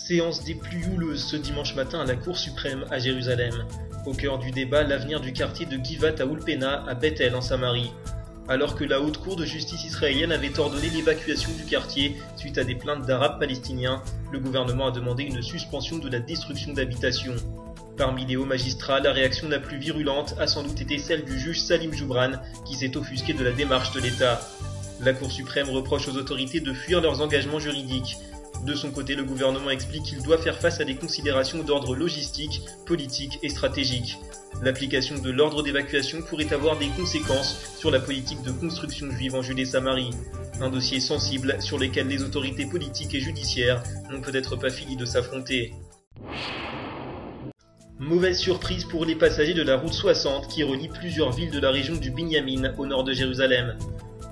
Séance des plus houleuses ce dimanche matin à la Cour suprême à Jérusalem. Au cœur du débat, l'avenir du quartier de Givat Aoulpena à Beth-El en Samarie. Alors que la haute cour de justice israélienne avait ordonné l'évacuation du quartier suite à des plaintes d'Arabes palestiniens, le gouvernement a demandé une suspension de la destruction d'habitations. Parmi les hauts magistrats, la réaction la plus virulente a sans doute été celle du juge Salim Joubran, qui s'est offusqué de la démarche de l'État. La Cour suprême reproche aux autorités de fuir leurs engagements juridiques. De son côté, le gouvernement explique qu'il doit faire face à des considérations d'ordre logistique, politique et stratégique. L'application de l'ordre d'évacuation pourrait avoir des conséquences sur la politique de construction juive en Judée-Samarie. Un dossier sensible sur lequel les autorités politiques et judiciaires n'ont peut-être pas fini de s'affronter. Mauvaise surprise pour les passagers de la route 60 qui relie plusieurs villes de la région du Binyamin au nord de Jérusalem.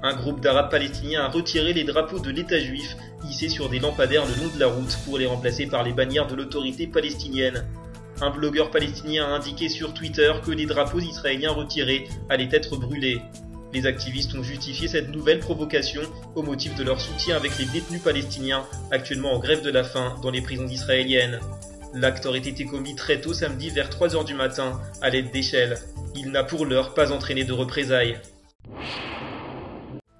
Un groupe d'Arabes palestiniens a retiré les drapeaux de l'État juif hissés sur des lampadaires le long de la route pour les remplacer par les bannières de l'autorité palestinienne. Un blogueur palestinien a indiqué sur Twitter que les drapeaux israéliens retirés allaient être brûlés. Les activistes ont justifié cette nouvelle provocation au motif de leur soutien avec les détenus palestiniens actuellement en grève de la faim dans les prisons israéliennes. L'acte aurait été commis très tôt samedi vers 3h du matin à l'aide d'échelles. Il n'a pour l'heure pas entraîné de représailles.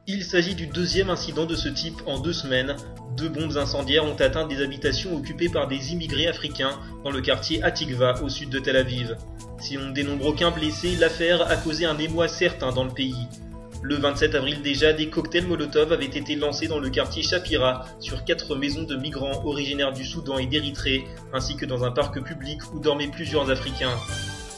Il s'agit du deuxième incident de ce type en 2 semaines. 2 bombes incendiaires ont atteint des habitations occupées par des immigrés africains dans le quartier Atikva au sud de Tel Aviv. Si on ne dénombre aucun blessé, l'affaire a causé un émoi certain dans le pays. Le 27 avril déjà, des cocktails Molotov avaient été lancés dans le quartier Shapira sur 4 maisons de migrants originaires du Soudan et d'Érythrée, ainsi que dans un parc public où dormaient plusieurs Africains.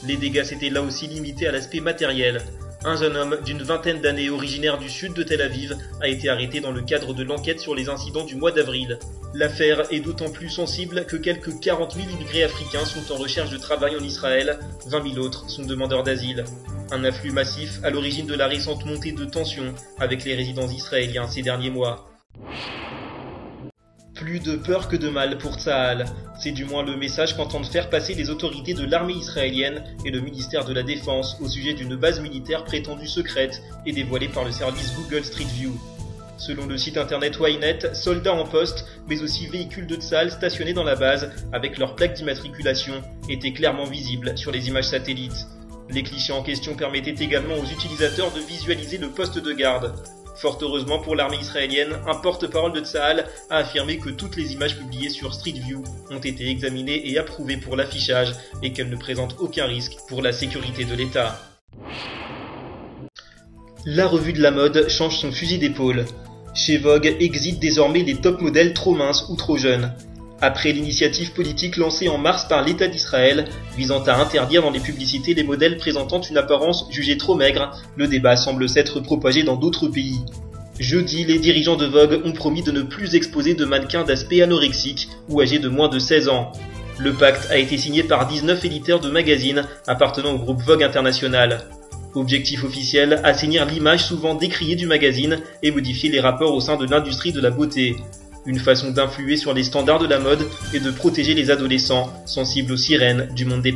Les dégâts s'étaient là aussi limités à l'aspect matériel. Un jeune homme d'une vingtaine d'années originaire du sud de Tel Aviv a été arrêté dans le cadre de l'enquête sur les incidents du mois d'avril. L'affaire est d'autant plus sensible que quelques 40 000 immigrés africains sont en recherche de travail en Israël, 20 000 autres sont demandeurs d'asile. Un afflux massif à l'origine de la récente montée de tensions avec les résidents israéliens ces derniers mois. Plus de peur que de mal pour Tsahal. C'est du moins le message qu'entendent faire passer les autorités de l'armée israélienne et le ministère de la Défense au sujet d'une base militaire prétendue secrète et dévoilée par le service Google Street View. Selon le site internet Ynet, soldats en poste, mais aussi véhicules de Tsahal stationnés dans la base avec leur plaque d'immatriculation étaient clairement visibles sur les images satellites. Les clichés en question permettaient également aux utilisateurs de visualiser le poste de garde. Fort heureusement pour l'armée israélienne, un porte-parole de Tsahal a affirmé que toutes les images publiées sur Street View ont été examinées et approuvées pour l'affichage et qu'elles ne présentent aucun risque pour la sécurité de l'État. La revue de la mode change son fusil d'épaule. Chez Vogue exit désormais les top modèles trop minces ou trop jeunes. Après l'initiative politique lancée en mars par l'État d'Israël, visant à interdire dans les publicités les modèles présentant une apparence jugée trop maigre, le débat semble s'être propagé dans d'autres pays. Jeudi, les dirigeants de Vogue ont promis de ne plus exposer de mannequins d'aspect anorexique ou âgés de moins de 16 ans. Le pacte a été signé par 19 éditeurs de magazines appartenant au groupe Vogue International. Objectif officiel, assainir l'image souvent décriée du magazine et modifier les rapports au sein de l'industrie de la beauté. Une façon d'influer sur les standards de la mode et de protéger les adolescents sensibles aux sirènes du monde des